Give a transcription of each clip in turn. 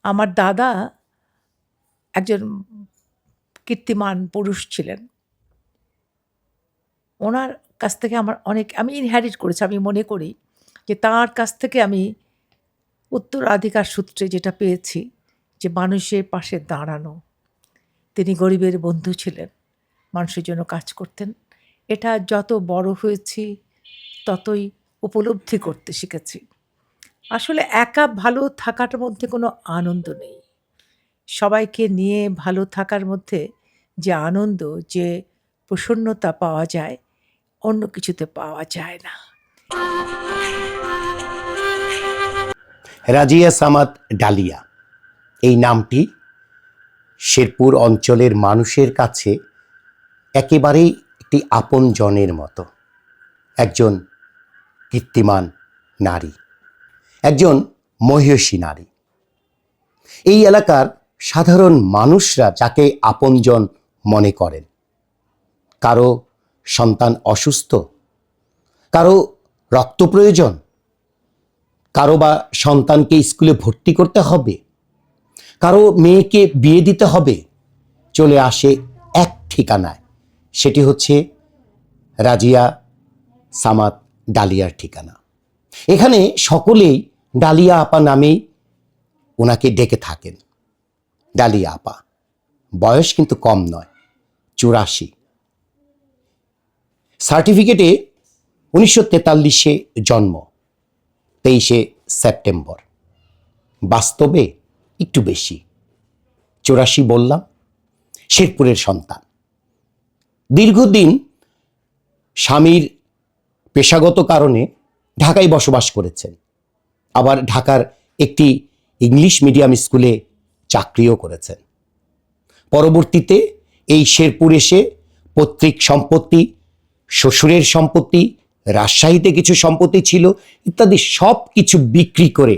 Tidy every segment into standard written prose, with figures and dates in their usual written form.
আমার দাদা একজন কীর্তিমান পুরুষ ছিলেন। ওনার কাছ থেকে আমি ইনহেরিট করেছি। আমি মনে করি যে তাঁর কাছ থেকে আমি উত্তরাধিকার সূত্রে যেটা পেয়েছি যে মানুষের পাশে দাঁড়ানো। তিনি গরিবের বন্ধু ছিলেন, মানুষের জন্য কাজ করতেন। এটা যত বড় হয়েছি ততই উপলব্ধি করতে শিখেছি। আসলে একা ভালো থাকার মধ্যে কোনো আনন্দ নেই। সবাইকে নিয়ে ভালো থাকার মধ্যে যে আনন্দ, যে প্রসন্নতা পাওয়া যায়, অন্য কিছুতে পাওয়া যায় না। রাজিয়া সামাদ ডালিয়া এই নামটি শেরপুর অঞ্চলের মানুষের কাছে একেবারেই একটি আপন জনের মতো। একজন কীর্তিমান নারী, একজন মহিষী নারী। এই এলাকার সাধারণ মানুষরা যাকে আপনজন মনে করেন। কারো সন্তান অসুস্থ, কারো রক্ত প্রয়োজন, কারো বা সন্তানকে স্কুলে ভর্তি করতে হবে, কারো মেয়েকে বিয়ে দিতে হবে, চলে আসে এক ঠিকানায়। সেটি হচ্ছে রাজিয়া সামাদ ডালিয়ার ঠিকানা। এখানে সকলেই ডালিয়া আপা নামেই ওনাকে ডেকে থাকেন। ডালিয়া আপা, বয়স কিন্তু কম নয়, 84। সার্টিফিকেটে 1943-এ জন্ম, 23শে সেপ্টেম্বর। বাস্তবে একটু বেশি, 84 বললাম। শেরপুরের সন্তান। দীর্ঘদিন স্বামীর পেশাগত কারণে ঢাকায় বসবাস করেছেন, আবার ঢাকার একটি ইংলিশ মিডিয়াম স্কুলে চাকরিও করেছেন। পরবর্তীতে এই শেরপুর এসে পৈতৃক সম্পত্তি, শ্বশুরের সম্পত্তি, রাজশাহীতে কিছু সম্পত্তি ছিল ইত্যাদি সব কিছু বিক্রি করে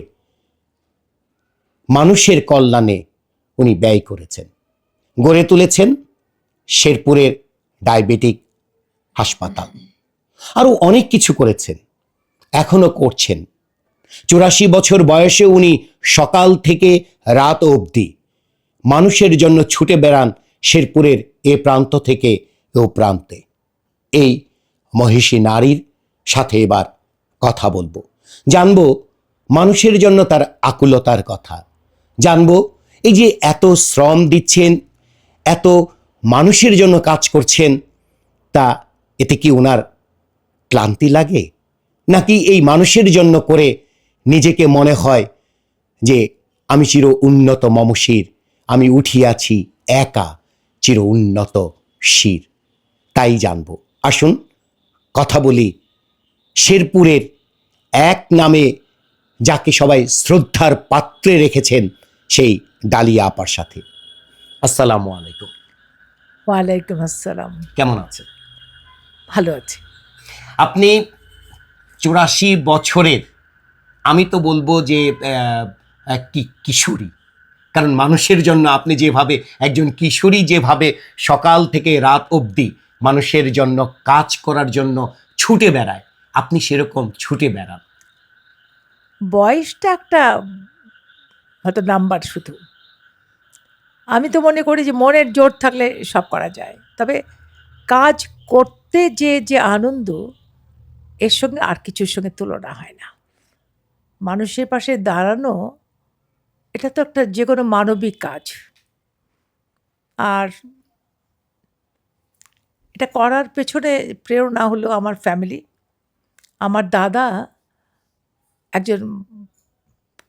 মানুষের কল্যাণে উনি ব্যয় করেছেন। গড়ে তুলেছেন শেরপুরের ডায়াবেটিক হাসপাতাল, আরো অনেক কিছু করেছেন, এখনো করছেন। 84 বছর বয়সে উনি সকাল থেকে রাত অবধি মানুষের জন্য ছুটে বেড়ান শেরপুরের এ প্রান্ত থেকে ও প্রান্তে। এই মহিষী নারীর সাথে এবার কথা বলবো, জানবো মানুষের জন্য তার আকুলতার কথা, জানবো এই যে এত শ্রম দিচ্ছেন, এত মানুষের জন্য কাজ করছেন, তা এতে কি ওনার ক্লান্তি লাগে, নাকি এই মানুষের জন্য করে নিজেকে মনে হয় যে আমি চির উন্নত মমশির, আমি উঠিয়াছি একা চির উন্নত শির। তাই জানবো। আসুন কথা বলি শেরপুরের এক নামে যাকে সবাই শ্রদ্ধার পাত্রে রেখেছেন সেই ডালিয়া আপার সাথে। আসসালামু আলাইকুম। ওয়ালাইকুম আসসালাম। কেমন আছেন? ভালো আছি। আপনি 84 বছরের, আমি তো বলবো যে কিশোরী, কারণ মানুষের জন্য আপনি যেভাবে একজন কিশোরী যেভাবে সকাল থেকে রাত অবধি মানুষের জন্য কাজ করার জন্য ছুটে বেড়ায়, আপনি সেরকম ছুটে বেড়ান। বয়সটা একটা হয়তো নাম্বার শুধু। আমি তো মনে করি যে মনের জোর থাকলে সব করা যায়, তবে কাজ করতে যে আনন্দ, এর সঙ্গে আর কিছুর সঙ্গে তুলনা হয় না। মানুষের পাশে দাঁড়ানো, এটা তো একটা যে কোনো মানবিক কাজ। আর এটা করার পেছনে প্রেরণা হলো আমার ফ্যামিলি। আমার দাদা একজন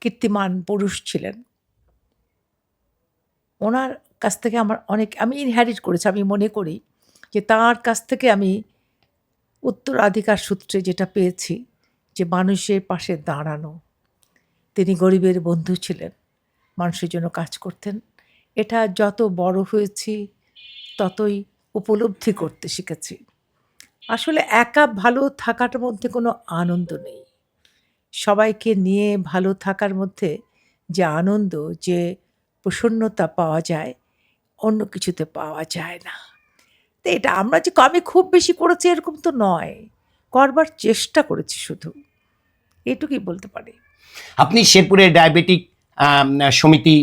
কীর্তিমান পুরুষ ছিলেন। ওনার কাছ থেকে আমি ইনহেরিট করেছি। আমি মনে করি যে তাঁর কাছ থেকে আমি উত্তরাধিকার সূত্রে যেটা পেয়েছি যে মানুষের পাশে দাঁড়ানো। তিনি গরিবের বন্ধু ছিলেন, মানুষের জন্য কাজ করতেন। এটা যত বড় হয়েছি ততই উপলব্ধি করতে শিখেছি। আসলে একা ভালো থাকার মধ্যে কোনো আনন্দ নেই। সবাইকে নিয়ে ভালো থাকার মধ্যে যে আনন্দ, যে প্রসন্নতা পাওয়া যায়, অন্য কিছুতে পাওয়া যায় না। তো এটা আমি খুব বেশি করেছি এরকম তো নয়, করবার চেষ্টা করেছি শুধু, এটুকুই বলতে পারি। আপনি শেরপুরের ডায়াবেটিক সমিতি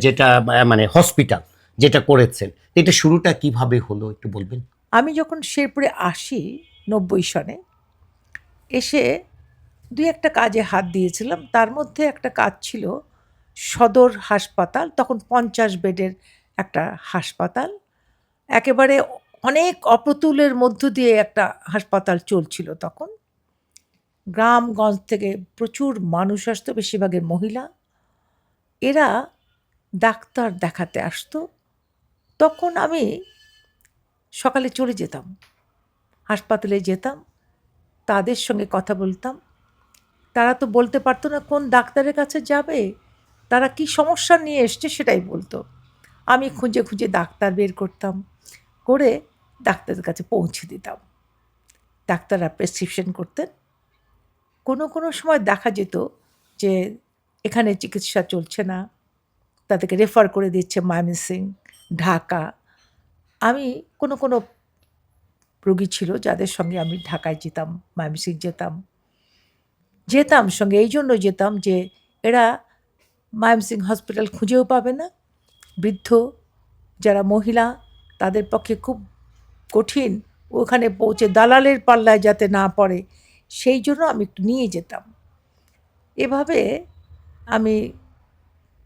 যেটা মানে হসপিটাল যেটা করেছেন, এটা শুরুটা কিভাবে হলো একটু বলবেন? আমি যখন শেরপুরে আসি 90 সনে, এসে দুই একটা কাজে হাত দিয়েছিলাম। তার মধ্যে একটা কাজ ছিল সদর হাসপাতাল, তখন 50 বেডের একটা হাসপাতাল। একেবারে অনেক অপ্রতুলের মধ্য দিয়ে একটা হাসপাতাল চলছিল তখন। গ্রামগঞ্জ থেকে প্রচুর মানুষ আসতো, বেশিরভাগের মহিলা। এরা ডাক্তার দেখাতে আসতো। তখন আমি সকালে চলে যেতাম, হাসপাতালে যেতাম, তাদের সঙ্গে কথা বলতাম। তারা তো বলতে পারতো না কোন ডাক্তারের কাছে যাবে, তারা কি সমস্যা নিয়ে এসছে সেটাই বলতো। আমি খুঁজে খুঁজে ডাক্তার বের করতাম, করে ডাক্তারের কাছে পৌঁছে দিতাম। ডাক্তাররা প্রেসক্রিপশন করতেন। কোনো কোনো সময় দেখা যেত যে এখানে চিকিৎসা চলছে না, তাদেরকে রেফার করে দিচ্ছে ময়মনসিংহ, ঢাকা। আমি কোনো কোনো রোগী ছিল যাদের সঙ্গে আমি ঢাকায় যেতাম, ময়মনসিংহ যেতাম সঙ্গে, এই জন্য যেতাম যে এরা ময়মনসিংহ হসপিটাল খুঁজেও পাবে না। বৃদ্ধ যারা মহিলা, তাদের পক্ষে খুব কঠিন ওখানে পৌঁছে দালালের পাল্লায় যাতে না পড়ে, সেই জন্য আমি একটু নিয়ে যেতাম। এভাবে আমি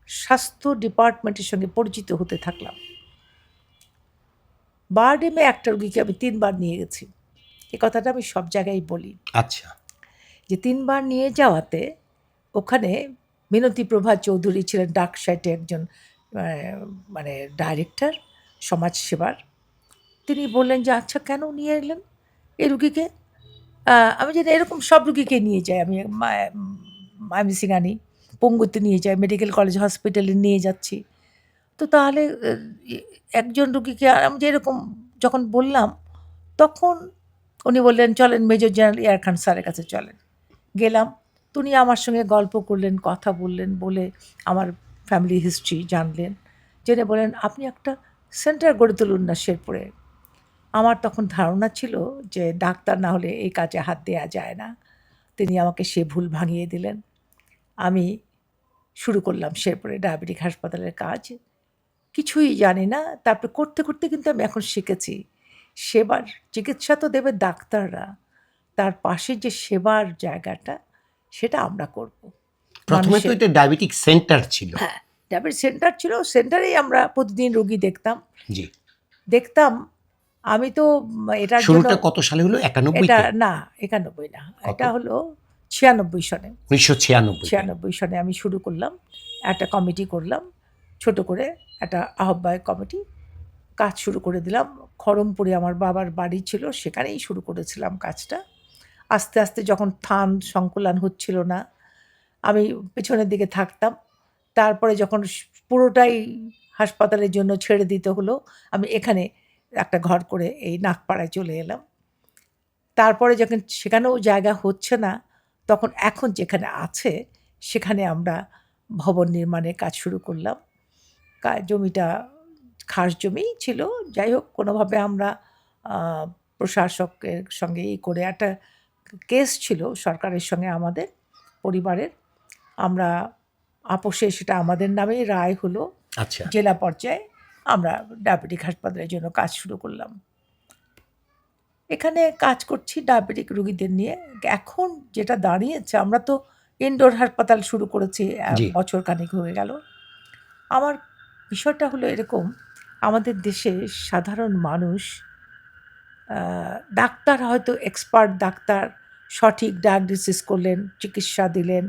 স্বাস্থ্য ডিপার্টমেন্টের সঙ্গে পরিচিত হতে থাকলাম। বারডেমে একটা রুগীকে আমি 3 বার নিয়ে গেছি। এই কথাটা আমি সব জায়গায় বলি আচ্ছা, যে 3 বার নিয়ে যাওয়াতে ওখানে মিনতি প্রভা চৌধুরী ছিলেন ডাকসাইটে একজন মানে ডাইরেক্টর সমাজসেবার। তিনি বললেন যে আচ্ছা কেন নিয়ে এলেন এই রুগীকে? আমি জানি এরকম সব রুগীকে নিয়ে যাই, আমি ময়মনসিংহ আনি, পঙ্গুতে নিয়ে যাই, মেডিকেল কলেজ হসপিটালে নিয়ে যাচ্ছি। তো তাহলে একজন রুগীকে আমি যে এরকম যখন বললাম, তখন উনি বললেন চলেন মেজর জেনারেল ইয়ার খান স্যারের কাছে চলেন। গেলাম, তো উনি আমার সঙ্গে গল্প করলেন, কথা বললেন, বলে আমার ফ্যামিলি হিস্ট্রি জানলেন, জেনে বলেন আপনি একটা সেন্টার গড়ে তুলুন না শেরপুরে। আমার তখন ধারণা ছিল যে ডাক্তার না হলে এই কাজে হাত দেওয়া যায় না। তিনি আমাকে সে ভুল ভাঙিয়ে দিলেন। আমি শুরু করলাম শেরপুরে ডায়াবেটিক হাসপাতালের কাজ। কিছুই জানি না, তারপরে করতে করতে কিন্তু আমি এখন শিখেছি সেবার চিকিৎসা তো দেবে ডাক্তাররা, তার পাশে যে সেবার জায়গাটা সেটা আমরা করব। প্রথমে তো এটা ডায়াবেটিক সেন্টার ছিল। হ্যাঁ, ডায়াবেটিস সেন্টার ছিল, সেন্টারেই আমরা প্রতিদিন রোগী দেখতাম। জি, দেখতাম আমি তো এটার জন্য শুরুটা কত সালে হলো? 91 এটা তে? না 91 না, কত? এটা হলো 96 সনে। 1996 তে। 96 সনে আমি শুরু করলাম, একটা কমিটি করলাম, ছোট করে একটা আহ্বায়ক কমিটি, কাজ শুরু করে দিলাম। খড়মপুরে আমার বাবার বাড়ি ছিল, সেখানেই শুরু করেছিলাম কাজটা। আস্তে আস্তে যখন থান সংকুলান হচ্ছিল না, আমি পেছনের দিকে থাকতাম। তারপরে যখন পুরোটাই হাসপাতালের জন্য ছেড়ে দিতে হলো, আমি এখানে একটা ঘর করে এই নাগপাড়ায় চলে এলাম। তারপরে যখন সেখানেও জায়গা হচ্ছে না, তখন এখন যেখানে আছে সেখানে আমরা ভবন নির্মাণের কাজ শুরু করলাম। জমিটা খাস জমিই ছিল। যাই হোক কোনোভাবে আমরা প্রশাসকের সঙ্গে করে একটা কেস ছিল সরকারের সঙ্গে আমাদের পরিবারের। আমরা আপোষে সেটা আমাদের নামেই রায় হলো। আচ্ছা, জেলা পর্যায়ে আমরা ডায়াবেটিক হাসপাতালের জন্য কাজ শুরু করলাম। এখানে কাজ করছি ডায়াবেটিক রোগীদের নিয়ে। এখন যেটা দাঁড়িয়েছে, আমরা তো ইনডোর হাসপাতাল শুরু করেছি জি। বছর খানেক হয়ে গেল। আমার বিষয়টা হলো এরকম, আমাদের দেশে সাধারণ মানুষ, ডাক্তার হয়তো এক্সপার্ট ডাক্তার সঠিক ডায়াগনোসিস করলেন, চিকিৎসা দিলেন,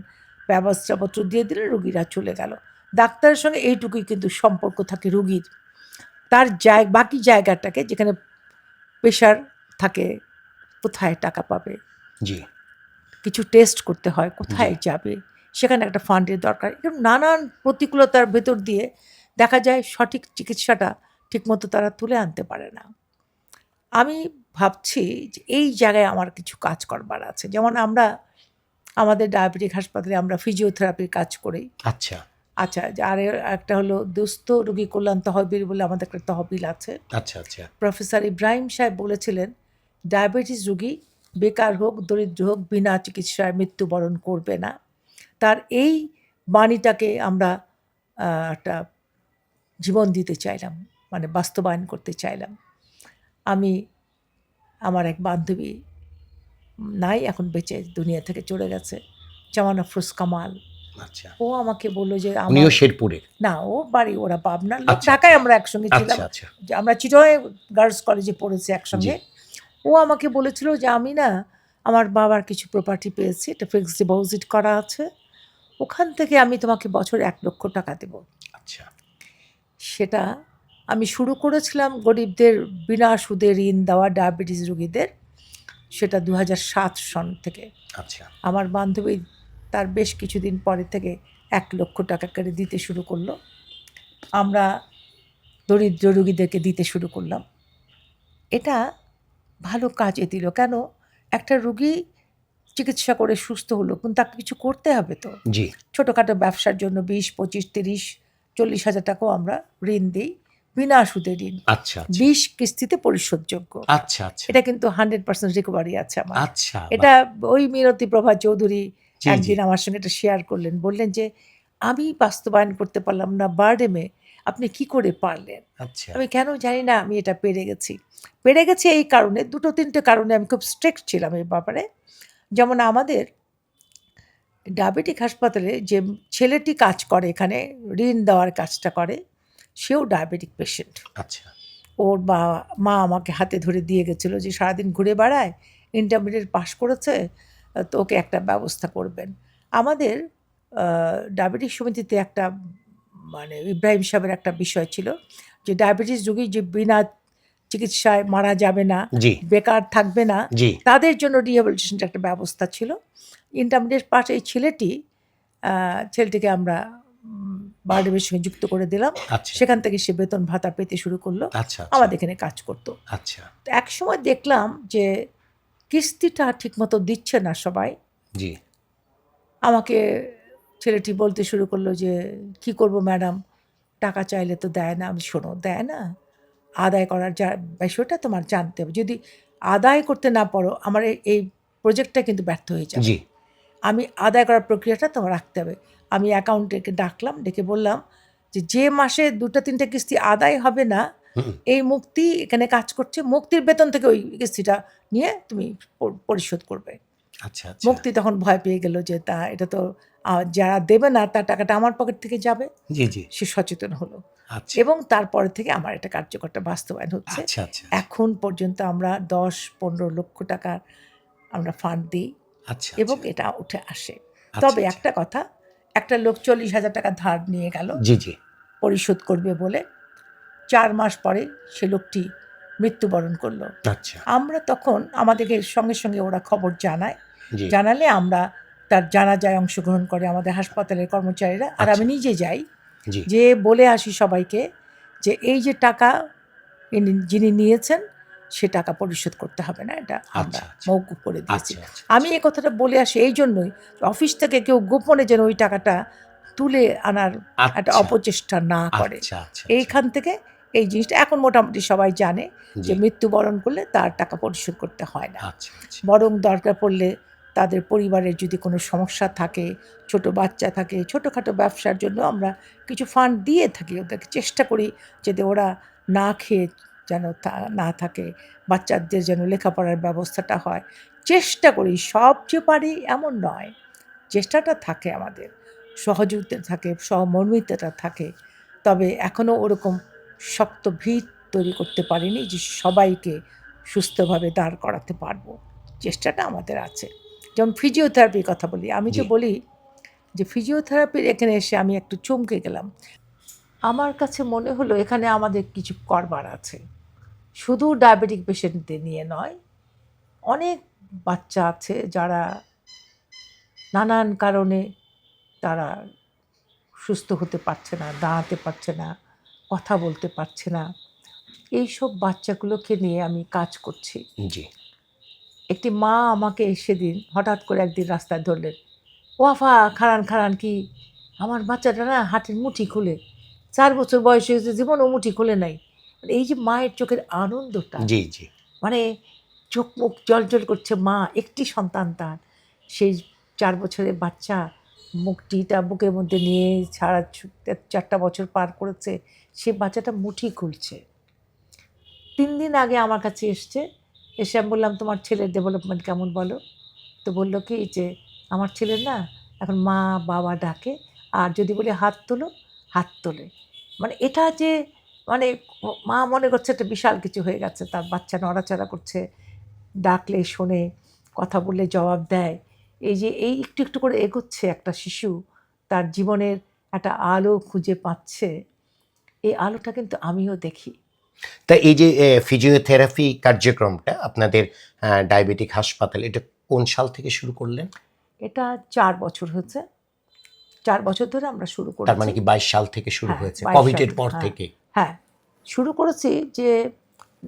ব্যবস্থাপত্র দিয়ে দিলেন, রোগীরা চলে গেল। ডাক্তারের সঙ্গে এইটুকুই কিন্তু সম্পর্ক থাকে রোগীর। তার বাকি জায়গাটাকে যেখানে প্রেশার থাকে, কোথায় টাকা পাবে, জি, কিছু টেস্ট করতে হয়, কোথায় জি। যাবে, সেখানে একটা ফান্ডের দরকার। এরকম নানান প্রতিকূলতার ভেতর দিয়ে দেখা যায় সঠিক চিকিৎসাটা ঠিকমতো তারা তুলে আনতে পারে না। আমি ভাবছি যে এই জায়গায় আমার কিছু কাজ করবার আছে। যেমন আমরা আমাদের ডায়াবেটিক হাসপাতালে আমরা ফিজিওথেরাপির কাজ করি। আচ্ছা, আচ্ছা, আর একটা হলো দুস্থ রোগী কল্যাণ তহবিল বলে আমাদের একটা তহবিল আছে। আচ্ছা, আচ্ছা। প্রফেসর ইব্রাহিম সাহেব বলেছিলেন ডায়াবেটিস রোগী বেকার হোক, দরিদ্র হোক, বিনা চিকিৎসায় মৃত্যুবরণ করবে না। তার এই বাণীটাকে আমরা একটা জীবন দিতে চাইলাম, মানে বাস্তবায়ন করতে চাইলাম। আমি আমার এক বান্ধবী নাই, এখন বেঁচে দুনিয়া থেকে চলে গেছে, জামান আফরোজ কামাল। আচ্ছা, ও আমাকে বললো যে উনিও আমার, শেরপুরের? না ও বাড়ি ওরা পাবনার লোক, আচ্ছা, ঢাকায় আচ্ছা। আমরা একসঙ্গে ছিলাম, আচ্ছা, আচ্ছা। যে আমরা চিটয়ে গার্লস কলেজে পড়েছি একসঙ্গে। জি। ও আমাকে বলেছিল যে আমি না আমার বাবার কিছু প্রপার্টি পেয়েছি, এটা ফিক্সড ডিপোজিট করা আছে, ওখান থেকে আমি তোমাকে বছরে 1 লক্ষ টাকা দেব। আচ্ছা, সেটা আমি শুরু করেছিলাম গরিবদের বিনা সুদে ঋণ দেওয়া, ডায়াবেটিস রোগীদের, সেটা 2007 সন থেকে। আচ্ছা, আমার বান্ধবী তার বেশ কিছুদিন পরে থেকে 1 লক্ষ টাকা করে দিতে শুরু করলো, আমরা দরিদ্র রোগীদেরকে দিতে শুরু করলাম। এটা ভালো কাজে দিল। কেন? একটা রোগী চিকিৎসা করে সুস্থ হলো, কিন্তু তাকে কিছু করতে হবে তো। জি। ছোটোখাটো ব্যবসার জন্য 20, 25, 30, 40 হাজার টাকাও আমরা ঋণ দিই, বিনা সুদে ঋণ, আচ্ছা, আচ্ছা। 20 কিস্তিতে পরিশোধযোগ্য। আচ্ছা, আচ্ছা। এটা কিন্তু 100% রিকভারি আছে আমার। আচ্ছা, এটা ওই মিনতি প্রভা চৌধুরী জি, একদিন জি। আমার সঙ্গে এটা শেয়ার করলেন, বললেন যে আমি বাস্তবায়ন করতে পারলাম না বারডেমে, আপনি কি করে পারলেন? আচ্ছা, আমি কেন জানি না, আমি এটা পেরে গেছি। পেরে গেছি এই কারণে, 2-3টে কারণে আমি খুব স্ট্রিক্ট ছিলাম এই ব্যাপারে। যেমন আমাদের ডায়াবেটিক হাসপাতালে যে ছেলেটি কাজ করে, এখানে ঋণ দেওয়ার কাজটা করে, সেও ডায়াবেটিক পেশেন্ট। আচ্ছা, ওর মা আমাকে হাতে ধরে দিয়ে গেছিলো যে সারাদিন ঘুরে বেড়ায়, ইন্টারমিডিয়েট পাশ করেছে, তো ওকে একটা ব্যবস্থা করবেন। আমাদের ডায়াবেটিক সমিতিতে একটা, মানে ইব্রাহিম সাহেবের একটা বিষয় ছিল যে ডায়াবেটিস রোগী যে বিনা চিকিৎসায় মারা যাবে না, জি, বেকার থাকবে না, জি। তাদের জন্য রিহ্যাবিলিটেশনের একটা ব্যবস্থা ছিল। ইন্টারমিডিয়েট পাস এই ছেলেটিকে আমরা বারডেমের সঙ্গে যুক্ত করে দিলাম। আচ্ছা, সেখান থেকে সে বেতন ভাতা পেতে শুরু করলো, আচ্ছা, আচ্ছা, আমাদের এখানে কাজ করতো। আচ্ছা, তো একসময় দেখলাম যে কিস্তিটা ঠিকমতো দিচ্ছে না সবাই। জি, আমাকে ছেলেটি বলতে শুরু করলো যে কি করব ম্যাডাম, টাকা চাইলে তো দেয় না। আমি, শোনো, দেয় না, আদায় করার যা বিষয়টা তোমার জানতে হবে। যদি আদায় করতে না পারো, আমার এই প্রজেক্টটা কিন্তু ব্যর্থ হয়ে যাবে। জি, আমি আদায় করার প্রক্রিয়াটা তোমার রাখতে হবে। আমি অ্যাকাউন্টেন্টকে ডাকলাম, ডেকে বললাম যে মাসে 2-3টে কিস্তি আদায় হবে না, হুম, এই মুক্তি এখানে কাজ করছে, মুক্তির বেতন থেকে ওই কিস্তিটা নিয়ে তুমি পরিশোধ করবে। আচ্ছা, আচ্ছা, মুক্তি তখন ভয় পেয়ে গেল যে এটা তো যারা দেবে না তার টাকাটা আমার পকেট থেকে যাবে। জি, জি, সে সচেতন হলো আচ্ছা, এবং তারপরে থেকে আমার এটা কার্যকরটা বাস্তবায়ন হচ্ছে। আচ্ছা, আচ্ছা, এখন পর্যন্ত আমরা 10-15 লক্ষ টাকার আমরা ফান্ড দিই আচ্ছা, এবং এটা উঠে আসে। আচ্ছা, তবে আচ্ছা। একটা কথা, একটা লোক 40,000 টাকা ধার নিয়ে গেল জি, জি, পরিশোধ করবে বলে, 4 মাস পরে সে লোকটি মৃত্যুবরণ করলো। আচ্ছা, আমরা তখন, আমাদেরকে সঙ্গে সঙ্গে ওরা খবর জানায়, জি, জানালে আমরা তার জানাজায় অংশগ্রহণ করে আমাদের হাসপাতালের কর্মচারীরা, আর আমি আচ্ছা, নিজে যাই, জি, যে বলে আসি সবাইকে যে এই যে টাকা যিনি নিয়েছেন সে টাকা পরিশোধ করতে হবে না, এটা আমরা আচ্ছা, আচ্ছা, মওকুফ করে দিয়েছি। আচ্ছা, আচ্ছা, আমি এই কথাটা বলে আসি এই জন্যই, অফিস থেকে কেউ গোপনে যেন ওই টাকাটা তুলে আনার একটা আচ্ছা, অপচেষ্টা না করে। আচ্ছা, আচ্ছা, এইখান থেকে এই জিনিসটা এখন মোটামুটি সবাই জানে যে জি, মৃত্যুবরণ করলে তার টাকা পরিশোধ করতে হয় না। আচ্ছা, আচ্ছা, বরং দরকার পড়লে তাদের পরিবারের যদি কোনো সমস্যা থাকে, ছোট বাচ্চা থাকে, ছোটোখাটো ব্যবসার জন্য আমরা কিছু ফান্ড দিয়ে থাকি, ওদেরকে চেষ্টা করি যাতে ওরা না খেয়ে যেন না থাকে, বাচ্চাদের যেন লেখাপড়ার ব্যবস্থাটা হয়। চেষ্টা করি, সব যে পারি এমন নয়, চেষ্টাটা থাকে আমাদের, সহযোগিতা থাকে, সহমর্মিতাটা থাকে। তবে এখনও ওরকম শক্ত ভিত তৈরি করতে পারিনি যে সবাইকে সুস্থভাবে দাঁড় করাতে পারবো। চেষ্টাটা আমাদের আছে। যেমন ফিজিওথেরাপির কথা বলি, আমি জি, তো বলি যে ফিজিওথেরাপির এখানে এসে আমি একটু চমকে গেলাম। আমার কাছে মনে হলো এখানে আমাদের কিছু করবার আছে, শুধু ডায়াবেটিক পেশেন্টদের নিয়ে নয়, অনেক বাচ্চা আছে যারা নানান কারণে তারা সুস্থ হতে পারছে না, দাঁড়াতে পারছে না, কথা বলতে পারছে না। এইসব বাচ্চাগুলোকে নিয়ে আমি কাজ করছি। জি, একটি মা আমাকে সেদিন হঠাৎ করে একদিন রাস্তায় ধরলেন, ও আফা, খাড়ান খাড়ান, কি আমার বাচ্চাটা না হাতের মুঠি খুলে, 4 বছর বয়স হয়েছে, জীবনও মুঠি খুলে নাই। মানে এই যে মায়ের চোখের আনন্দটা, জি, জি, মানে চোখ মুখ জল করছে, মা একটি সন্তান তার, সেই 4 বছরের বাচ্চা মুখটিটা বুকের মধ্যে নিয়ে সারা 4টা বছর পার করেছে, সে বাচ্চাটা মুঠি খুলছে। 3 দিন আগে আমার কাছে এসছে, এসে আমি বললাম তোমার ছেলের ডেভেলপমেন্ট কেমন বলো? তো বললো কি যে আমার ছেলের না এখন মা বাবা ডাকে, আর যদি বলি হাত তোলো হাত তোলে। মানে এটা যে মানে মা মনে করছে একটা বিশাল কিছু হয়ে গেছে, তার বাচ্চা নড়াচড়া করছে, ডাকলে শোনে, কথা বললে জবাব দেয়। এই যে এই একটু একটু করে এগোচ্ছে একটা শিশু, তার জীবনের একটা আলো খুঁজে পাচ্ছে, এই আলোটা কিন্তু আমিও দেখি। তা এই যে ফিজিওথেরাপি কার্যক্রমটা আপনাদের ডায়াবেটিক হাসপাতাল, এটা কোন সাল থেকে শুরু করলেন? এটা 4 বছর হয়েছে, 4 বছর ধরে আমরা শুরু করেছি। তার মানে কি 22 সাল থেকে শুরু হ্যাঁ, হয়েছে, 22 কোভিডের সাল, পর হ্যাঁ। থেকে? হ্যাঁ, শুরু করেছি যে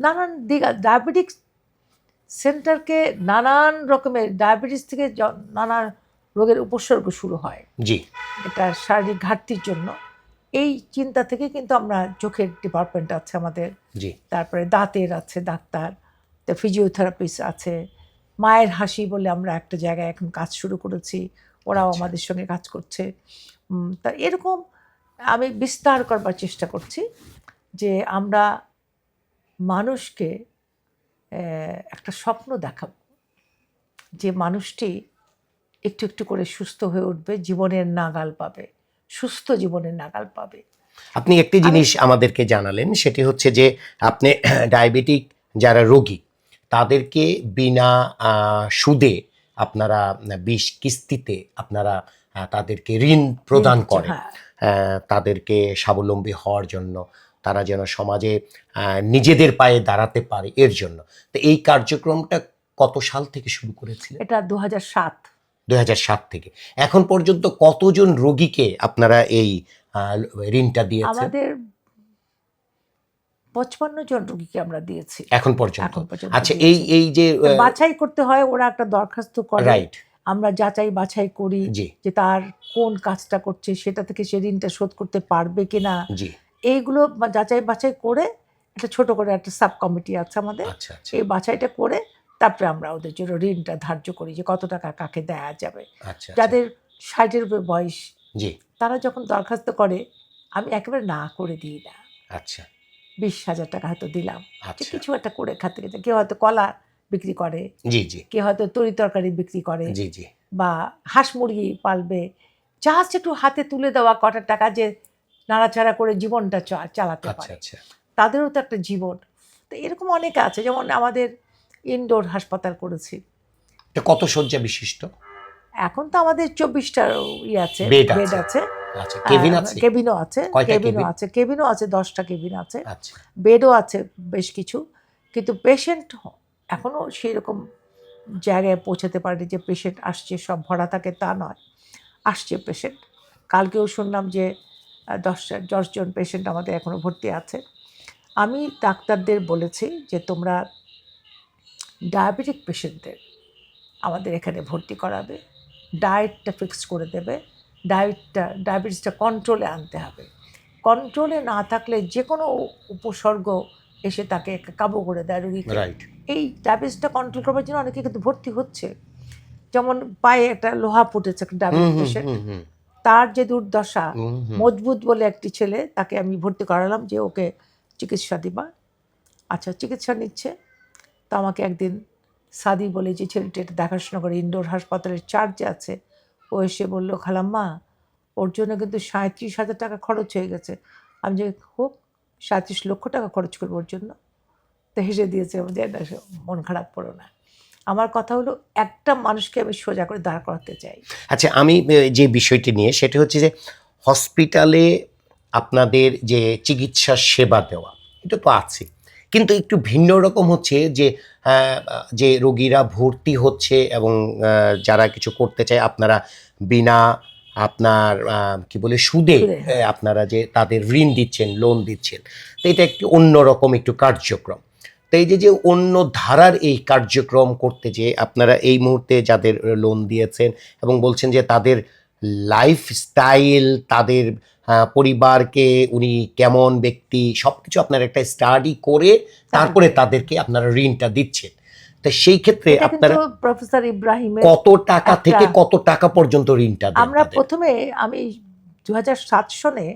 নানান দিক ডায়াবেটিক সেন্টারকে নানান রকমের ডায়াবেটিস থেকে নানা রোগের উপসর্গ শুরু হয়, জি এটা শারীরিক ঘাটতির জন্য। এই চিন্তা থেকে কিন্তু আমরা চোখের ডিপার্টমেন্ট আছে আমাদের, জি তারপরে দাঁতের আছে ডাক্তার, তো ফিজিওথেরাপিস্ট আছে, মায়ের হাসি বলে আমরা একটা জায়গায় এখন কাজ শুরু করেছি, ওরাও আচ্ছা। আমাদের সঙ্গে কাজ করছে। তা এরকম আমি বিস্তার করবার চেষ্টা করছি যে আমরা মানুষকে একটা স্বপ্ন দেখাবো, যে মানুষটি একটু একটু করে সুস্থ হয়ে উঠবে, জীবনের নাগাল পাবে, সুস্থ জীবনের নাগাল পাবে। আপনি একটি জিনিস আমাদেরকে জানালেন, সেটি হচ্ছে যে আপনি ডায়াবেটিক যারা রোগী তাদেরকে বিনা সুদে আপনারা 20 কিস্তিতে আপনারা তাদেরকে ঋণ প্রদান করেন, হ্যাঁ, তাদেরকে স্বাবলম্বী হওয়ার জন্য, তারা যেন সমাজে নিজেদের পায়ে দাঁড়াতে পারে এর জন্য। তো এই কার্যক্রমটা কত সাল থেকে শুরু করেছিলেন? এটা 2007। 2007 থেকে এখন পর্যন্ত কতজন রোগীকে আপনারা এই ঋণটা দিয়েছেন? আমাদের 55 জন রোগীকে আমরা দিয়েছি এখন পর্যন্ত। এখন পর্যন্ত আচ্ছা, দিয়েছি। এই যে বাছাই করতে হয়, ওরা একটা দরখাস্ত করে, রাইট, আমরা যাচাই বাছাই করি জি যে তার কোন কাজটা করছে, সেটা থেকে সে ঋণটা শোধ করতে পারবে কিনা, জি, এইগুলো যাচাই বাছাই করে একটা ছোট করে একটা সাব কমিটি আছে আমাদের, আচ্ছা আচ্ছা এই বাছাইটা করে তারপরে আমরা ওদের জন্য ঋণটা ধার্য করি যে কত টাকা কাকে দেয়া যাবে। আচ্ছা, যাদের 60-এর উপরে বয়স, জি তারা যখন দরখাস্ত করে আমি একেবারে না করে দিই না। আচ্ছা 20,000 টাকা হয়তো দিলাম, যে আচ্ছা, কিছু একটা করে খাতে খেতে, কেউ হয়তো কলা বিক্রি করে, জি জি কেউ হয়তো তরি তরকারি বিক্রি করে, জি জি বা হাঁস মুরগি পালবে, জাস্ট একটু হাতে তুলে দেওয়া কটা টাকা যে নাড়াচাড়া করে জীবনটা চালাতে আচ্ছা পারে, আচ্ছা তাদেরও তো একটা জীবন। তো এরকম অনেকে আছে, যেমন আমাদের ইনডোর হাসপাতাল করেছি। এটা কত শয্যা বিশিষ্ট? এখন তো আমাদের 24টা আছে, বেড বেড আছে। আছে, আচ্ছা, কেবিন আছে? কেবিনও আছে, কয়টা কেবিনও কেবিন? আছে, কেবিনও আছে, 10টা কেবিন আছে, আচ্ছা বেডও আছে বেশ কিছু। কিন্তু পেশেন্ট এখনও সেই রকম জায়গায় পৌঁছাতে পারেনি যে পেশেন্ট আসছে সব ভরা থাকে, তা নয়, আসছে পেশেন্ট। কালকেও শুনলাম যে 10 জন পেশেন্ট আমাদের এখনও ভর্তি আছে। আমি ডাক্তারদের বলেছি যে তোমরা ডায়াবেটিক পেশেন্টদের আমাদের এখানে ভর্তি করাবে, ডায়েটটা ফিক্সড করে দেবে, ডায়াবেটিসটা কন্ট্রোলে আনতে হবে। কন্ট্রোলে না থাকলে যে কোনো উপসর্গ এসে তাকে কাবু করে দেয় রোগীকে। রাইট, এই ডায়াবেটিসটা কন্ট্রোল করবার জন্য অনেকে কিন্তু ভর্তি হচ্ছে। যেমন পায়ে একটা লোহা ফুটেছে একটা ডায়াবেটিক পেশেন্ট, তার যে দুর্দশা, মজবুত বলে একটি ছেলে, তাকে আমি ভর্তি করালাম যে ওকে চিকিৎসা দিবা। আচ্ছা, চিকিৎসা নিচ্ছে। তো আমাকে একদিন সাদি বলে যে ছেলেটি এটা দেখাশোনা করে ইনডোর হাসপাতালের চার্জে আছে, ও এসে বললো খালাম্মা ওর জন্য কিন্তু 37,000 টাকা খরচ হয়ে গেছে। আমি যে হোক, 37 লক্ষ টাকা খরচ করবো ওর জন্য। তো হেসে দিয়েছে, যে না মন খারাপ করো না। আমার কথা হলো একটা মানুষকে আমি সোজা করে দাঁড় করাতে চাই। আচ্ছা, আমি যে বিষয়টি নিয়ে সেটি হচ্ছে যে হসপিটালে আপনাদের যে চিকিৎসা সেবা দেওয়া, এটা তো আছে, কিন্তু একটু ভিন্ন রকম হচ্ছে যে যে রোগীরা ভর্তি হচ্ছে এবং যারা কিছু করতে চায় আপনারা বিনা আপনার কি বলে সুদে আপনারা যে তাদের ঋণ দিচ্ছেন, লোন দিচ্ছেন। তো এটা একটু অন্যরকম একটু কার্যক্রম। তো এই যে অন্য ধারার এই কার্যক্রম করতে যে আপনারা এই মুহূর্তে যাদের লোন দিয়েছেন এবং বলছেন যে তাদের লাইফস্টাইল, তাদের পরিবারকে উনি কেমন ব্যক্তি, সব কিছু আপনারা একটা স্টাডি করে তারপরে তাদেরকে আপনারা ঋণটা দিচ্ছেন। তো সেই ক্ষেত্রে এটা আপনারা কিন্তু প্রফেসর ইব্রাহিমের কত টাকা একটা- থেকে কত টাকা পর্যন্ত ঋণটা দেন আমরা তাদের? প্রথমে আমি 2007 সনে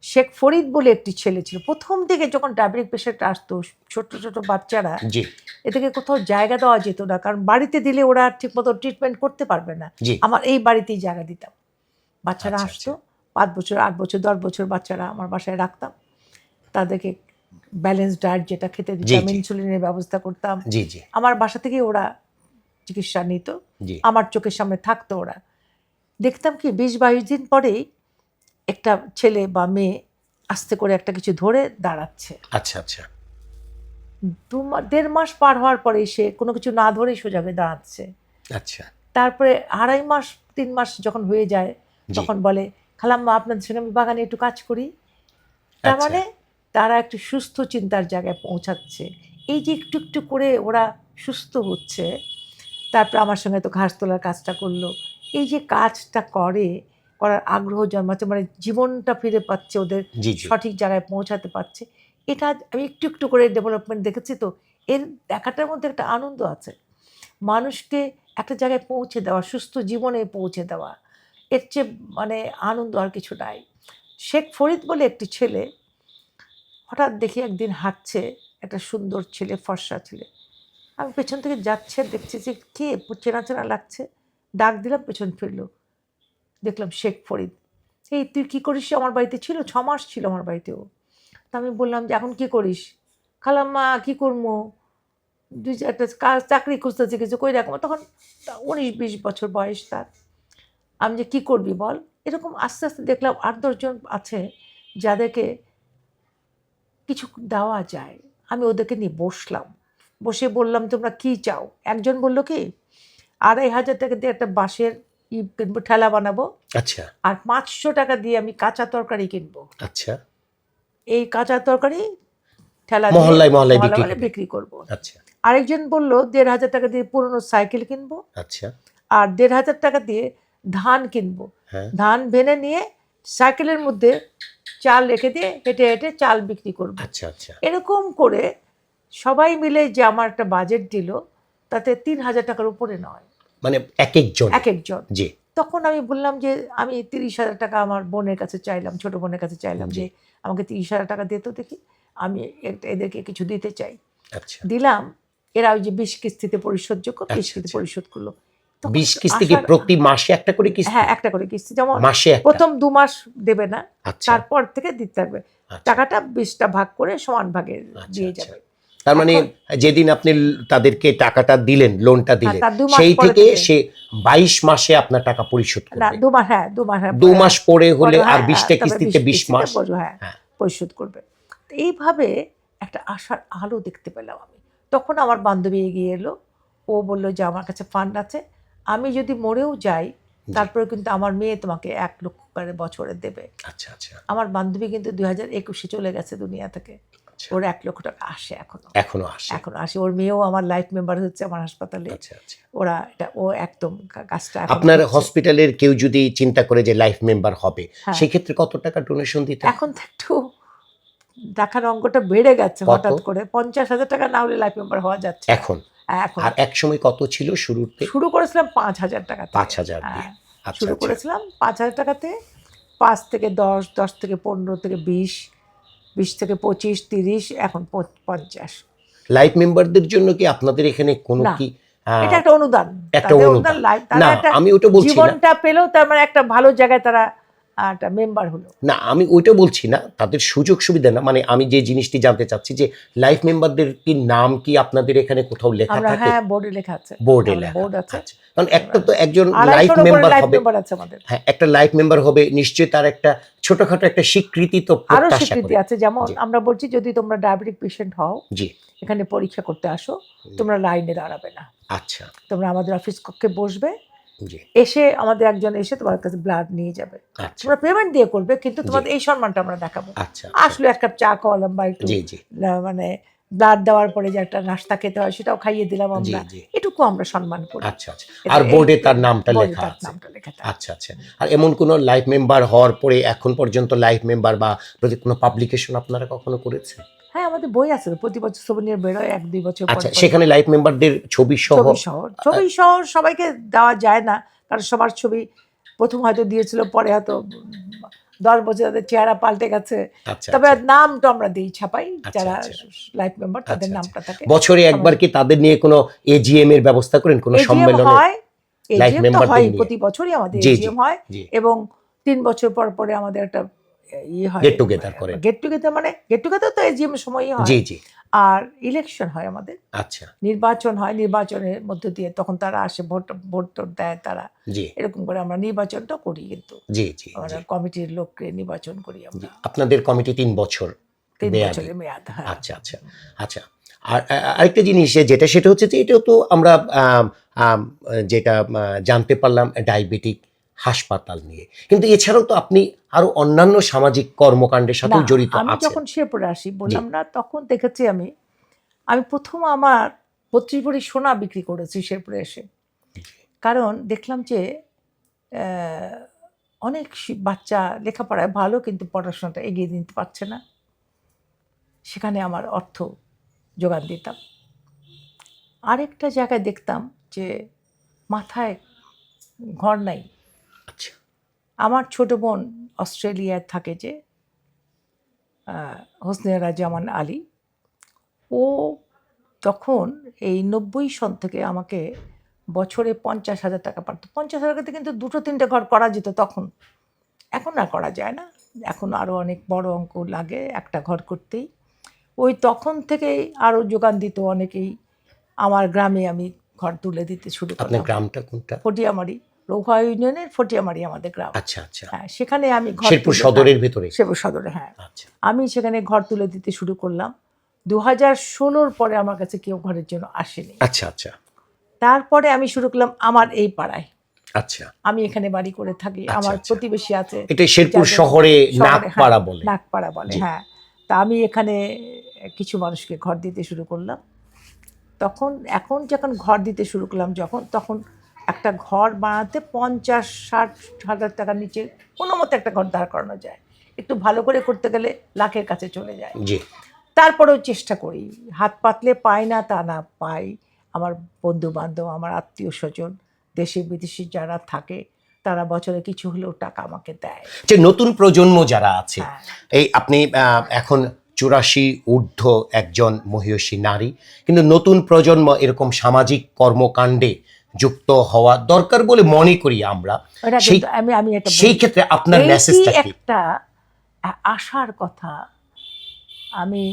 শেখ ফরিদ বলে একটি ছেলে ছিল, প্রথম দিকে যখন ডায়াবেটিক পেশেন্ট আসতো, ছোট ছোট বাচ্চারা, জি এদেরকে কোথাও জায়গা দেওয়া যেত না, কারণ বাড়িতে দিলে ওরা ঠিকমতো ট্রিটমেন্ট করতে পারবে না। জি আমার এই বাড়িতেই জায়গা দিতাম, বাচ্চারা আচ্ছা, আসতো 5 বছর 8 বছর 10 বছর বাচ্চারা আমার বাসায় রাখতাম, তাদেরকে ব্যালেন্স ডায়েট যেটা খেতে দিতাম, জি। ইনসুলিনের ব্যবস্থা করতাম, জি জি আমার বাসা থেকে ওরা চিকিৎসা নিত, জি আমার চোখের সামনে থাকতো ওরা। দেখতাম কি 20-22 দিন পরেই একটা ছেলে বা মেয়ে আস্তে করে একটা কিছু ধরে দাঁড়াচ্ছে, আচ্ছা আচ্ছা 1.5 মাস পার হওয়ার পরে সে কোনো কিছু না ধরেই সোজা হয়ে দাঁড়াচ্ছে। আচ্ছা তারপরে 2.5 মাস 3 মাস যখন হয়ে যায় জি। তখন বলে, খালাম্মা আপনাদের সঙ্গে আমি বাগানে একটু কাজ করি। তার আচ্ছা। মানে তারা একটু সুস্থ চিন্তার জায়গায় পৌঁছাচ্ছে, এই যে একটু একটু করে ওরা সুস্থ হচ্ছে। তারপরে আমার সঙ্গে তো ঘাস তোলার কাজটা করলো, এই যে কাজটা করার আগ্রহ জন্মাচ্ছে, মানে জীবনটা ফিরে পাচ্ছে, ওদের জি জি সঠিক জায়গায় পৌঁছাতে পারছে, এটা আমি একটু একটু করে ডেভেলপমেন্ট দেখেছি। তো এর দেখাটার মধ্যে একটা আনন্দ আছে, মানুষকে একটা জায়গায় পৌঁছে দেওয়া, সুস্থ জীবনে পৌঁছে দেওয়া, এর চেয়ে মানে আনন্দ আর কিছু নাই। শেখ ফরিদ বলে একটি ছেলে, হঠাৎ দেখি একদিন হাঁটছে, একটা সুন্দর ছেলে, ফর্সা ছেলে, আমি পেছন থেকে যাচ্ছে, দেখছি যে কে চেনা চেনা লাগছে, ডাক দিলাম, পেছন ফিরলো, দেখলাম শেখ ফরিদ। এই তুই কী করিস? আমার বাড়িতে ছিল, 6 মাস ছিল আমার বাড়িতেও। তা আমি বললাম যে এখন কী করিস? খালাম্মা কী করবো, একটা কাজ চাকরি খুঁজতেছি, কিছু কই রাখবো। তখন 19-20 বছর বয়স তার। আমি যে কী করবি বল, এরকম আস্তে আস্তে দেখলাম 8-10 জন আছে যাদেরকে কিছু দেওয়া যায়। আমি ওদেরকে নিয়ে বসলাম, বসে বললাম তোমরা কী চাও? একজন বলল কি 2,500 টাকা দিয়ে একটা বাঁশের কিনবো, ঠেলা বানাবো, আচ্ছা আর 500 টাকা দিয়ে আমি কাঁচা তরকারি কিনবো, আচ্ছা এই কাঁচা তরকারি ঠেলা মহল্লায় মহল্লায় বিক্রি মহল্লায় করবে। বিক্রি করবো। আচ্ছা আরেকজন বলল 1,500 টাকা দিয়ে পুরনো সাইকেল কিনবো, আচ্ছা আর 1,500 টাকা দিয়ে ধান কিনবো, হ্যাঁ ধান ভেনে নিয়ে সাইকেলের মধ্যে চাল রেখে দিয়ে হেঁটে হেঁটে চাল বিক্রি করবো। আচ্ছা আচ্ছা এরকম করে সবাই মিলে যে আমার একটা বাজেট দিল, তাতে 3,000 টাকার উপরে নয় মানে এক একজন। এক একজন। জি তখন আমি বললাম যে আমি 30,000 টাকা আমার বোনের কাছে চাইলাম, ছোট বোনের কাছে চাইলাম যে আমাকে 30,000 টাকা দিত দেখি, আমি এদেরকে কিছু দিতে চাই। আচ্ছা দিলাম, এরা ওই যে 20 কিস্তিতে পরিশোধযোগ্য, 20 আচ্ছা, কিস্তি আচ্ছা। পরিশোধ করলো। তখন 20 কিস্তি কি আশার- প্রতি মাসে একটা করে কিস্তি? হ্যাঁ, একটা করে কিস্তি, যেমন মাসে একটা? প্রথম 2 মাস দেবে না, আচ্ছা তারপর থেকে দিতে থাকবে, আচ্ছা, টাকাটা 20টা ভাগ করে সমান ভাগে আচ্ছা, দিয়ে আচ্ছা। যাবে। তার মানে যেদিন আপনি তাদেরকে টাকাটা দিলেন, লোনটা দিলেন, তার 2 মাস সেই পরে থেকে থেকে। সে 22 মাসে আপনার টাকা পরিশোধ না, করবে। 2 মাস, হ্যাঁ 2 মাস, হ্যাঁ 2 মাস পরে হলে আর হ্যাঁ, 20টা তবে কিস্তিতে 20 মাস। হ্যাঁ হ্যাঁ পরিশোধ করবে। তো এইভাবে একটা আশার আলো দেখতে পেলাম আমি। তখন আমার বান্ধবী এগিয়ে এলো, ও বলল যে আমার কাছে ফান্ড আছে, আমি যদি মরেও যাই তারপরে কিন্তু আমার মেয়ে তোমাকে 1 লক্ষ করে বছরে দেবে। আচ্ছা আচ্ছা আমার বান্ধবী কিন্তু 2021-এ চলে গেছে দুনিয়া থেকে, আচ্ছা। ওর 1 লক্ষ টাকা আসে এখনো আসে? এখনো আসে। ওর মেয়েও আমার লাইফ মেম্বার হচ্ছে আমার হাসপাতালে। আচ্ছা আচ্ছা। ওরা এটা ও একদম কাজটা এখন আপনার হচ্ছে। হসপিটালের কেউ যদি চিন্তা করে যে লাইফ মেম্বার হবে, হ্যাঁ। সেই ক্ষেত্রে কত টাকা ডোনেশন দিতে? এখন তো একটু টাকার অঙ্কটা বেড়ে গেছে কত? হঠাৎ করে, 50,000 টাকা না হলে লাইফ মেম্বার হওয়া যাচ্ছে না। এখন? এখন আর এক সময় কত ছিল শুরুতে? শুরু করেছিলাম 5,000 টাকা থেকে। 5,000 দিয়ে। হ্যাঁ, আচ্ছা শুরু আচ্ছা। করেছিলাম 5,000 টাকাতে, 5 থেকে 10, 10 থেকে 15 থেকে 20, 20 থেকে 25, 30, এখন 50। লাইফ মেম্বারদের জন্য কি আপনাদের এখানে কোনো না, কি এটা একটা অনুদান, একটা তাদের অনুদান? লাইফ, না, তারা একটা আমি ওটা বলছি না। জীবনটা পেলেও তার মানে একটা ভালো জায়গায় তারা একটা মেম্বার হলো। না, আমি ওইটা বলছি না, তাদের সুযোগ সুবিধা না, মানে আমি যে জিনিসটি জানতে চাচ্ছি যে লাইফ মেম্বারদের কি নাম কি আপনাদের এখানে কোথাও লেখা আমরা, থাকে? হ্যাঁ, বোর্ডে লেখা আছে, বোর্ডে আমাদের লেখা বোর্ড আছে। আচ্ছা। কারণ একটা তো একজন 250 লাইফ উপরে মেম্বার লাইফ হবে, মেম্বার আছে আমাদের। হ্যাঁ একটা লাইফ মেম্বার হবে, নিশ্চয়ই তার একটা ছোটখাটো একটা স্বীকৃতি তো আরো প্রত্যাশা স্বীকৃতি করে। আছে, যেমন জি। আমরা বলছি যদি তোমরা ডায়াবেটিক পেশেন্ট হও, জি এখানে পরীক্ষা করতে আসো, তোমরা লাইনে দাঁড়াবে না, আচ্ছা তোমরা আমাদের অফিস কক্ষে বসবে, জি এসে আমাদের একজন এসে তোমার কাছে ব্লাড নিয়ে যাবে, আচ্ছা তোমরা পেমেন্ট দিয়ে করবে, কিন্তু তোমাদের এই সম্মানটা আমরা দেখাবো। আচ্ছা আসলে এক কাপ চা খাওয়ালাম বা একটু জি জি মানে ব্লাড দেওয়ার পরে যে একটা নাস্তা খেতে হয় সেটাও খাইয়ে দিলাম জি আমরা, জি এটুকু আমরা সম্মান করি। আচ্ছা আচ্ছা। আর বোর্ডে তার নামটা বোর্ডে লেখা তার আছে? নামটা লেখা থাকে। আচ্ছা আচ্ছা। আর এমন কোনো লাইফ মেম্বার হওয়ার পরে এখন পর্যন্ত লাইফ মেম্বার বা প্রতি কোনো পাবলিকেশন আপনারা কখনো করেছেন? হ্যাঁ, হ্যাঁ, আমাদের বই আছে তো, প্রতি বছর সোভেনির বেরোয় 1-2 বছর পর আচ্ছা, পর। সেখানে লাইফ মেম্বারদের ছবি সহ ছবি সহ সবাইকে দেওয়া যায় না, কারণ সবার ছবি প্রথম হয়তো দিয়েছিল, পরে হয়তো 10 বছর তাদের চেহারা পাল্টে গেছে। আচ্ছা, তবে আচ্ছা, নামটা আমরা দিই, ছাপাই, আচ্ছা, যারা আচ্ছা, লাইফ মেম্বার তাদের আচ্ছা, নামটা থাকে। বছরে একবার কি তাদের নিয়ে কোনো এজিএম এর ব্যবস্থা করেন, কোনো এজিএম সম্মেলনে হয়, লাইফ এজিএম তো মেম্বারদের হয়, নিয়ে? প্রতি বছরই আমাদের জি, জি, এজিএম হয়, জি। এবং 3 বছর পর পরে আমাদের একটা ইয়ে হয়, গেট টুগেদার করেন? গেট টুগেদার, মানে গেট টুগেদার তো এজিএম এর সময়ই হয়। জি, জি। আর ইলেকশন হয় আমাদের, আচ্ছা, নির্বাচন হয়, নির্বাচনের মধ্য দিয়ে তখন তারা আসে, ভোট টোট দেয় তারা, জি, এরকম করে আমরা নির্বাচনটা করি, কিন্তু জি, জি, আমরা জি, কমিটির লোককে নির্বাচন করি জি। আমরা। আপনাদের কমিটি 3 বছর 3 মেয়াদি? বছরের মেয়াদ, হ্যাঁ। আচ্ছা, আচ্ছা, আচ্ছা। আর আরেকটা জিনিস সেটা হচ্ছে যে এটাও তো আমরা আম, আম, যেটা জানতে পারলাম ডায়াবেটিক হাসপাতাল নিয়ে, কিন্তু এছাড়াও তো আপনি আরো অন্যান্য সামাজিক কর্মকাণ্ডের না, সাথেও জড়িত আমি আছেন। যখন শেরপুরে আসি, বললাম না, তখন দেখেছি আমি আমি প্রথম আমার 32 ভরি সোনা বিক্রি করেছি শেরপুরে এসে। কারণ দেখলাম যে আহ, অনেক বাচ্চা লেখাপড়ায় ভালো, কিন্তু পড়াশোনাটা এগিয়ে নিতে পারছে না, সেখানে আমার অর্থ যোগান দিতাম। আরেকটা জায়গায় দেখতাম যে মাথায় ঘর নাই। আচ্ছা, আমার ছোট বোন অস্ট্রেলিয়ায় থাকে, যে হোসনে জামান আলী, ও তখন এই 90 সন থেকে আমাকে বছরে 50,000 টাকা পাঠাতো। 50,000 টাকাতে কিন্তু 2-3টে ঘর করা যেত তখন, এখন আর করা যায় না, এখন আরও অনেক বড় অঙ্ক লাগে একটা ঘর করতেই। ওই তখন থেকেই আরও যোগান দিত অনেকেই, আমার গ্রামে আমি ঘর তুলে দিতে শুরু আপনার করলাম। গ্রামটা কোনটা? ফটিয়ামারি, রৌহা ইউনিয়নের ফটিয়ামারি আমাদের গ্রাম। আচ্ছা, আচ্ছা। হ্যাঁ, সেখানে আমি ঘর শেরপুর তুলে, সদরের ভেতরে? শেরপুর সদরে, হ্যাঁ। আচ্ছা, আমি সেখানে ঘর তুলে দিতে শুরু করলাম। 2016-র পরে আমার কাছে কেউ ঘরের জন্য আসেনি। আচ্ছা, আচ্ছা, তারপরে আমি শুরু করলাম আমার এই পাড়ায়, আচ্ছা, আমি এখানে বাড়ি করে থাকি, আচ্ছা, আমার আচ্ছা। প্রতিবেশী আছে, এটা শেরপুর যাদের শহরে শহরে, নাগপাড়া হ্যাঁ, বলে? নাগপাড়া বলে, জি। হ্যাঁ। তা আমি এখানে কিছু মানুষকে ঘর দিতে শুরু করলাম। এখন যখন ঘর দিতে শুরু করলাম, তখন একটা ঘর বানাতে 50-60 হাজার টাকার নিচে কোনো মতে একটা ঘর দাঁড় করানো যায়, একটু ভালো করে করতে গেলে লাখের কাছে চলে যায়। জি, তারপরেও চেষ্টা করি, হাত পাতলে পাই না তা না, পাই। আমার বন্ধু বান্ধব, আমার আত্মীয় স্বজন, দেশে বিদেশে যারা থাকে, তারা বছরে কিছু হলেও টাকা আমাকে দেয়। যে নতুন প্রজন্ম যারা আছে, হ্যাঁ। এই আপনি এখন 84 ঊর্ধ্ব একজন মহিয়সী নারী, কিন্তু নতুন প্রজন্ম এরকম সামাজিক কর্মকাণ্ডে যুক্ত হওয়া দরকার বলে মনে করি আমরা। এটা সেই কিন্তু আমি এটা সেই ক্ষেত্রে আপনার এইটি মেসেজটা কি? একটা আশার কথা। আমি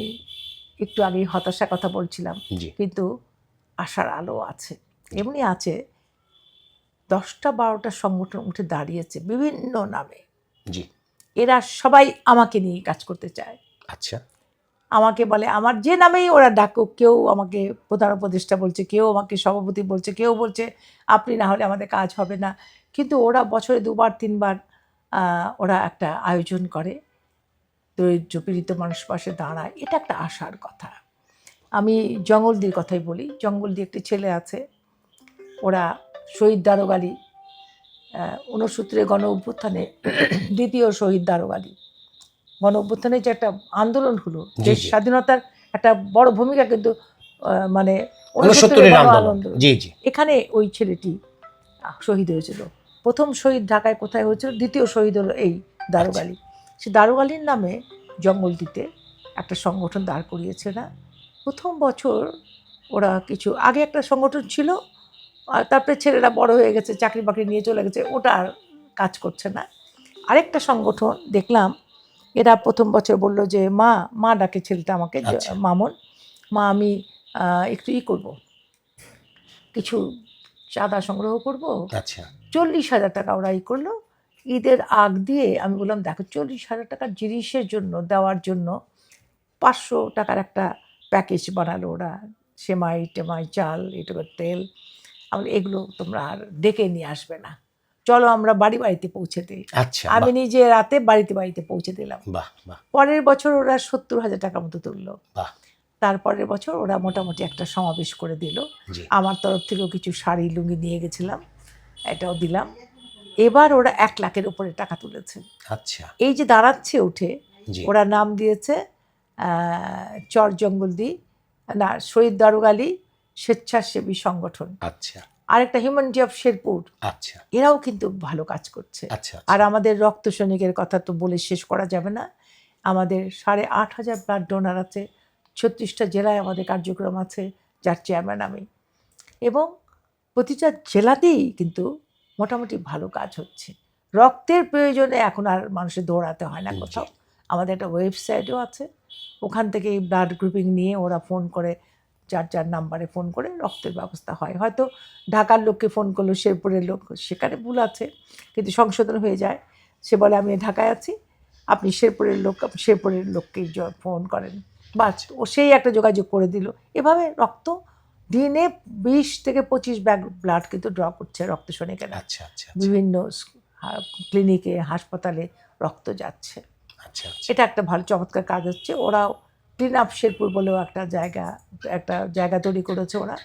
একটু আগেই হতাশার কথা বলছিলাম, জি, কিন্তু আশার আলো আছে। এমনি আছে, 10টা-12টা সংগঠন উঠে দাঁড়িয়েছে বিভিন্ন নামে। জি, এরা সবাই আমাকে নিয়ে কাজ করতে চায়। আচ্ছা, আমাকে বলে, আমার যে নামেই ওরা ডাকুক, কেউ আমাকে প্রধান উপদেষ্টা বলছে, কেউ আমাকে সভাপতি বলছে, কেউ বলছে আপনি না হলে আমাদের কাজ হবে না। কিন্তু ওরা বছরে 2-3বার ওরা একটা আয়োজন করে, দরিদ্র পীড়িত মানুষ পাশে দাঁড়ায়, এটা একটা আশার কথা। আমি জঙ্গলদির কথাই বলি। জঙ্গলদি একটি ছেলে আছে, ওরা শহীদ দারোগা আলী, 69 গণ অভ্যুত্থানে দ্বিতীয় শহীদ দারোগা আলী, গণ অভ্যুত্থানে যে একটা আন্দোলন হলো, জি, দেশ জি। স্বাধীনতার একটা বড় ভূমিকা কিন্তু মানে 69-এর গণ আন্দোলন। জি, জি, এখানে ওই ছেলেটি শহীদ হয়েছিল। প্রথম শহীদ ঢাকায় কোথায় হয়েছিল, দ্বিতীয় শহীদ হলো এই দারোগা আলী। সে দারোগা আলীর নামে জঙ্গলটিতে একটা সংগঠন দাঁড় করিয়েছে না। প্রথম বছর ওরা কিছু আগে একটা সংগঠন ছিল, আর তারপরে ছেলেরা বড় হয়ে গেছে, চাকরি বাকরি নিয়ে চলে গেছে, ওটা আর কাজ করছে না। আরেকটা সংগঠন দেখলাম, এরা প্রথম বছর বলল যে মা ডাকে ছেলেটা আমাকে, আচ্ছা, মামুন, মা আমি একটু করব, কিছু চাঁদা সংগ্রহ করব। আচ্ছা, 40,000 টাকা ওরা করলো। ঈদের আগ দিয়ে আমি বললাম, দেখো 40,000 টাকার জিনিসের জন্য, দেওয়ার জন্য 500 টাকার একটা প্যাকেজ বানালো ওরা, সেমাই টেমাই, চাল, এটুকু তেল। আমি এগুলো তোমরা আর ডেকে নিয়ে আসবে না, চলো আমরা বাড়িতে পৌঁছে দিই। আচ্ছা, আমি বাহ, নিজে রাতে বাড়িতে পৌঁছে দিলাম। বাহ, বাহ, পরের বছর ওরা 70,000 টাকা মতো তুললো। বাহ, তারপরের বছর ওরা মোটামুটি একটা সমাবেশ করে দিল। জি, আমার তরফ থেকেও কিছু শাড়ি লুঙ্গি নিয়ে গেছিলাম, এটাও দিলাম। এবার ওরা 1 লাখের উপরে টাকা তুলেছে। আচ্ছা, এই যে দাঁড়াচ্ছে উঠে, জি, ওরা নাম দিয়েছে চর জঙ্গলদি, না শহীদ দারোগালি স্বেচ্ছাসেবী সংগঠন, আচ্ছা আরেকটা হিউম্যানিটি অফ শেরপুর, আচ্ছা এরাও কিন্তু ভালো কাজ করছে। আচ্ছা আর আমাদের রক্ত সৈনিকের কথা তো বলে শেষ করা যাবে না। আমাদের 8,500 ব্লাড ডোনার আছে, 36টা জেলায় আমাদের কার্যক্রম আছে, যার চেয়ারম্যান আমি। এবং প্রতিটা জেলাতেই কিন্তু মোটামুটি ভালো কাজ হচ্ছে। রক্তের প্রয়োজনে এখন আর মানুষের দৌড়াতে হয় না কোথাও। আমাদের একটা ওয়েবসাইটও আছে, ওখান থেকে ব্লাড গ্রুপিং নিয়ে ওরা ফোন করে, যার যার নাম্বারে ফোন করে রক্তের ব্যবস্থা হয়। হয়তো ঢাকার লোককে ফোন করলো, শেরপুরের লোক, সেখানে ভুল আছে কিন্তু সংশোধন হয়ে যায়। সে বলে আমি ঢাকায় আছি, আপনি শেরপুরের লোক, আপনি শেরপুরের লোককেই ফোন করেন, বাস ও সেই একটা যোগাযোগ করে দিল। এভাবে রক্ত দিনে 20 থেকে 25 ব্যাগ ব্লাড কিন্তু ড্র করছে রক্ত সৈনিকেরা। আচ্ছা আচ্ছা বিভিন্ন ক্লিনিকে, হাসপাতালে রক্ত যাচ্ছে। আচ্ছা এটা একটা ভালো চমৎকার কাজ হচ্ছে। ওরাও ক্লিন আপ শেরপুর বলেও একটা জায়গা তৈরি করেছে, ওরা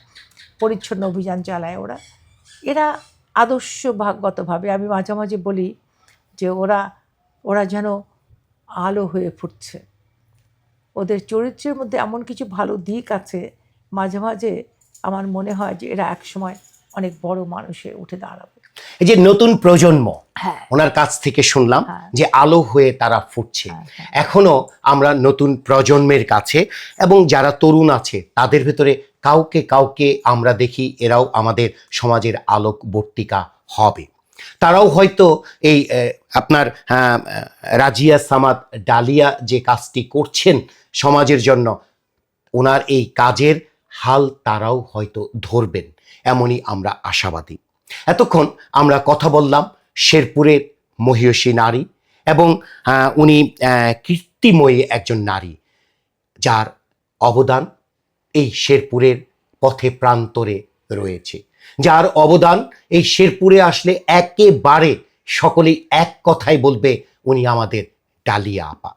পরিচ্ছন্ন অভিযান চালায়। এরা আদর্শগতভাবে, আমি মাঝে মাঝে বলি যে ওরা যেন আলো হয়ে ফুটছে। ওদের চরিত্রের মধ্যে এমন কিছু ভালো দিক আছে, মাঝে মাঝে আমার মনে হয় যে এরা একসময় অনেক বড় মানুষে উঠে দাঁড়াবে। এই যে নতুন প্রজন্ম, হ্যাঁ ওনার কাছ থেকে শুনলাম হ্যাঁ। যে আলো হয়ে তারা ফুটছে। হ্যাঁ, হ্যাঁ। এখনো আমরা নতুন প্রজন্মের কাছে এবং যারা তরুণ আছে তাদের ভেতরে কাউকে কাউকে আমরা দেখি এরাও আমাদের সমাজের আলোকবর্তিকা হবে। তারাও হয়তো এই আপনার রাজিয়া সামাদ ডালিয়া যে কাজটি করছেন সমাজের জন্য, ওনার এই কাজের হাল তারাও হয়তো ধরবেন, এমনই আমরা আশাবাদী। এতক্ষণ আমরা কথা বললাম শেরপুরের মহিয়সী নারী এবং উনি কীর্তিময়ী একজন নারী, যার অবদান এই শেরপুরের পথে প্রান্তরে রয়েছে, যার অবদান এই শেরপুরে আসলে একেবারে সকলেই এক কথাই বলবে, উনি আমাদের ডালিয়া আপা।